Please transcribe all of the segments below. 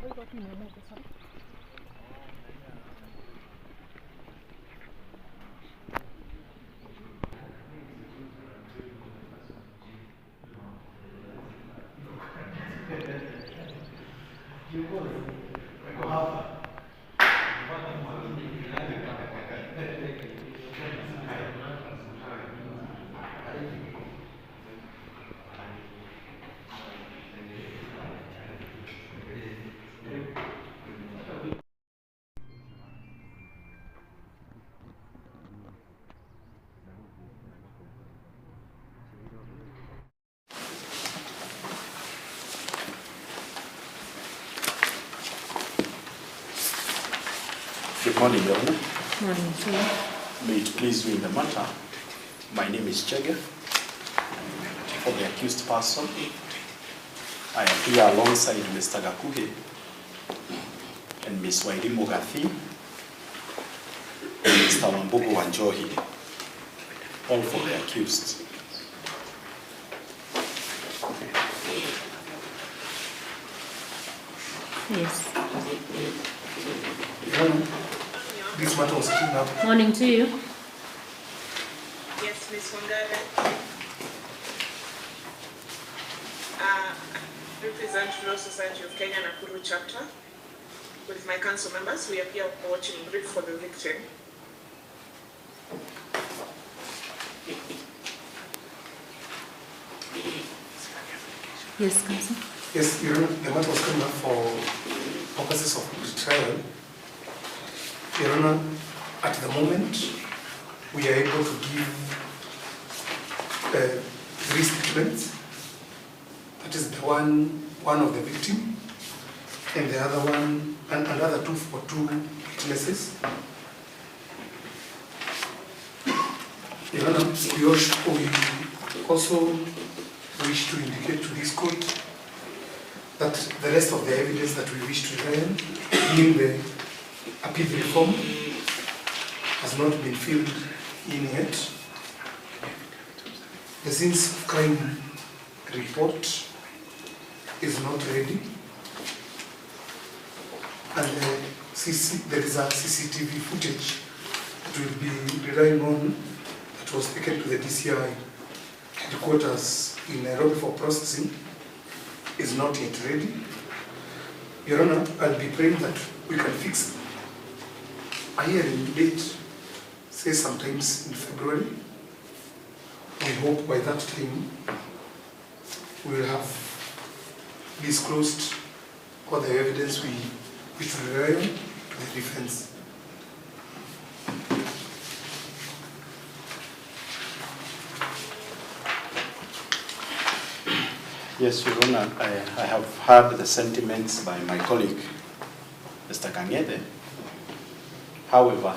Good morning, Your Honor. Morning, sir. May it please you in the matter, my name is Njeru. For the accused person, I appear alongside Mr. Gakuhe and Ms. Wairi Mogathi and Mr. Wanjiku, all for the accused. Yes. This matter was cleaned up. Morning to you. Yes, Ms. Wangara. Represent Law Society of Kenya Nakuru chapter. With my council members, we appear watching brief for the victim. Yes, counsel. Yes, Your Honor, the matter was cleaned up for purposes of trial. Your Honor, at the moment, we are able to give 3 statements. That is the one of the victim, and the other one, and another 2 for 2 witnesses. Your Honor, we also wish to indicate to this court that the rest of the evidence that we wish to rely on, being the appeal form, has not been filled in yet. The scenes of crime report is not ready, and there is a CCTV footage that will be relying on that was taken to the DCI headquarters in Nairobi for processing, is not yet ready. Your Honor, I'll be praying that we can fix a hearing date, say sometimes in February. We hope by that time we will have disclosed all the evidence which we rely on to the defense. Yes, Your Honor, I have heard the sentiments by my colleague, Mr. Kangede. However,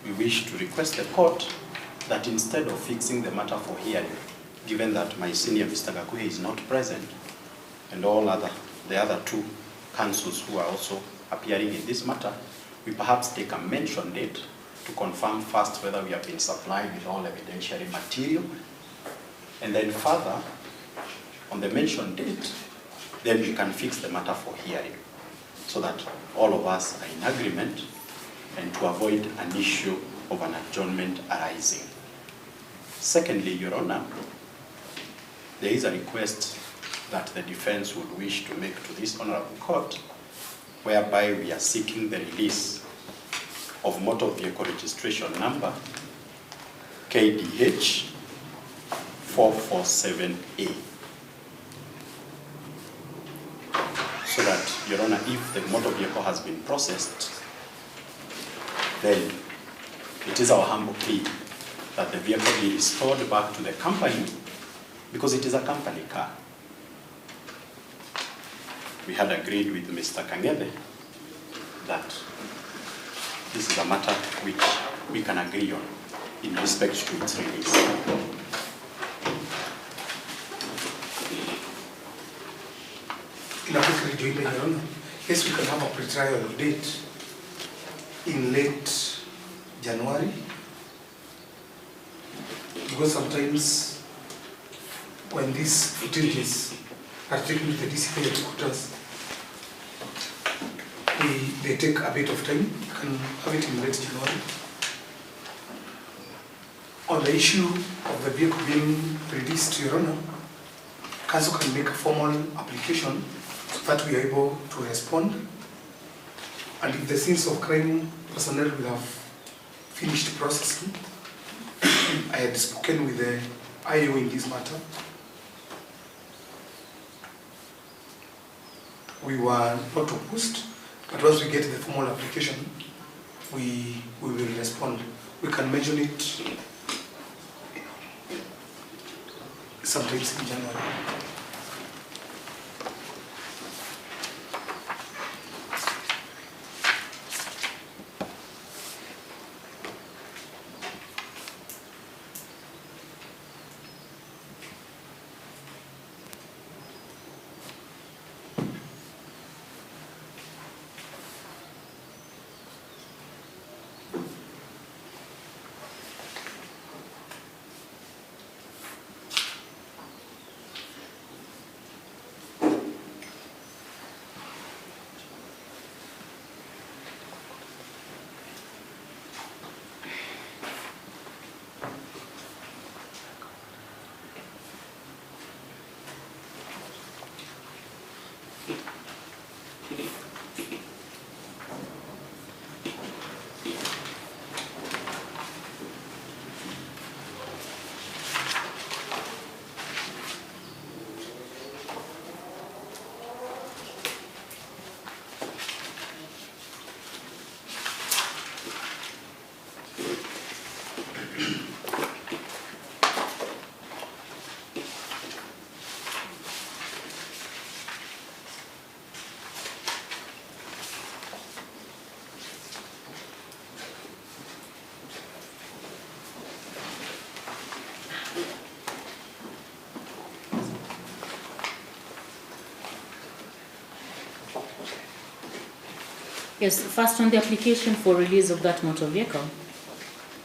we wish to request the court that instead of fixing the matter for hearing, given that my senior, Mr. Gakuhe, is not present, and the other 2 counsels who are also appearing in this matter, we perhaps take a mention date to confirm first whether we have been supplied with all evidentiary material, and then further, on the mentioned date, then we can fix the matter for hearing, so that all of us are in agreement and to avoid an issue of an adjournment arising. Secondly, Your Honor, there is a request that the defense would wish to make to this honorable court, whereby we are seeking the release of motor vehicle registration number KDH 447A. So that, Your Honor, if the motor vehicle has been processed, then it is our humble plea that the vehicle be restored back to the company, because it is a company car. We had agreed with Mr. Kangede that this is a matter which we can agree on in respect to its release. Yes, we can have a pre-trial date in late January, because sometimes when these footages are taken to the DCI headquarters, they take a bit of time. You can have it in late January. On the issue of the vehicle being released, Your Honor, Council can make a formal application so that we are able to respond. And if the scenes of crime personnel will have finished processing, I had spoken with the IO in this matter. We were not opposed, but once we get the formal application, we will respond. We can mention it sometimes in January. Yes, first on the application for release of that motor vehicle,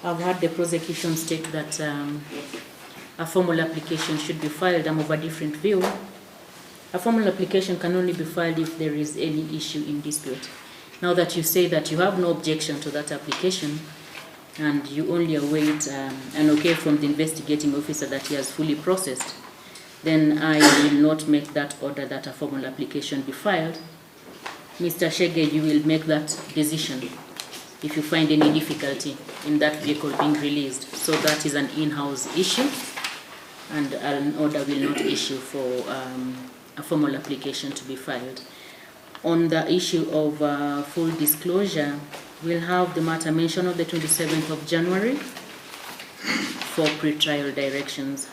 I've heard the prosecution state that a formal application should be filed. I'm of a different view. A formal application can only be filed if there is any issue in dispute. Now that you say that you have no objection to that application and you only await an okay from the investigating officer that he has fully processed, then I will not make that order that a formal application be filed. Mr. Shege, you will make that decision if you find any difficulty in that vehicle being released. So that is an in-house issue, and an order will not issue for a formal application to be filed. On the issue of full disclosure, we'll have the matter mentioned on the 27th of January for pre-trial directions.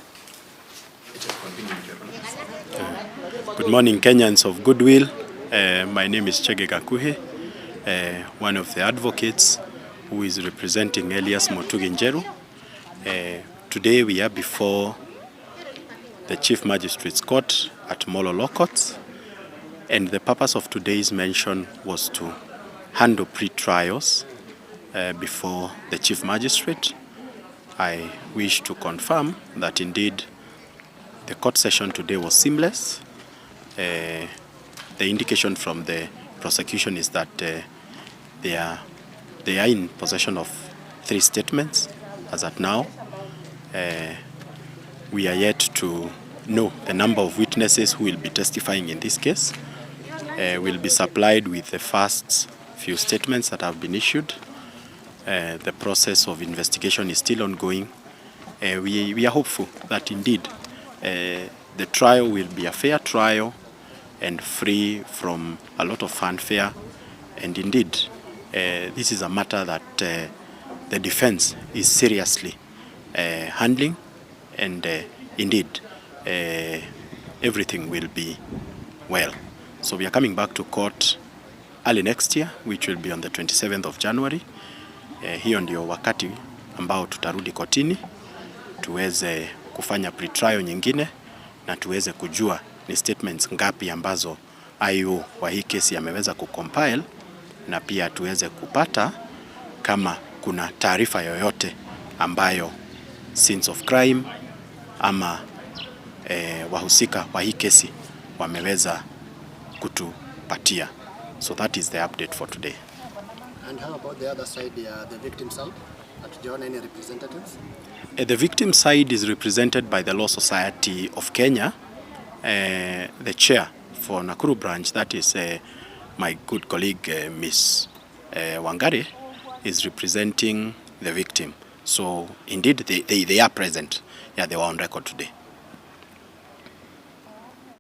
Good morning, Kenyans of goodwill. My name is Chege Gakuhe, one of the advocates who is representing Elias Njeru. Today we are before the Chief Magistrate's Court at Molo Law Courts, and the purpose of today's mention was to handle pre-trials before the Chief Magistrate. I wish to confirm that indeed the court session today was seamless. The indication from the prosecution is that they are in possession of 3 statements as at now. We are yet to know the number of witnesses who will be testifying in this case. We'll be supplied with the first few statements that have been issued. The process of investigation is still ongoing. We are hopeful that indeed the trial will be a fair trial and free from a lot of fanfare. And indeed, this is a matter that the defense is seriously handling, and indeed, everything will be well. So we are coming back to court early next year, which will be on the 27th of January. Hiyo ndio wakati ambao tutarudi kotini, tuweze kufanya pre-trial nyingine na tuweze kujua ni statements ngapi ambazo IO wa hii kesi ameweza kucompile, na pia tuweze kupata kama kuna taarifa yoyote ambayo scenes of crime ama wahusika wa hii kesi wameweza kutupatia. So that is the update for today. And how about the other side, the victim side? Do you have any representatives? The victim side is represented by the Law Society of Kenya. The chair for Nakuru branch, that is my good colleague Miss Wangari, is representing the victim. So indeed they are present. Yeah, they were on record today.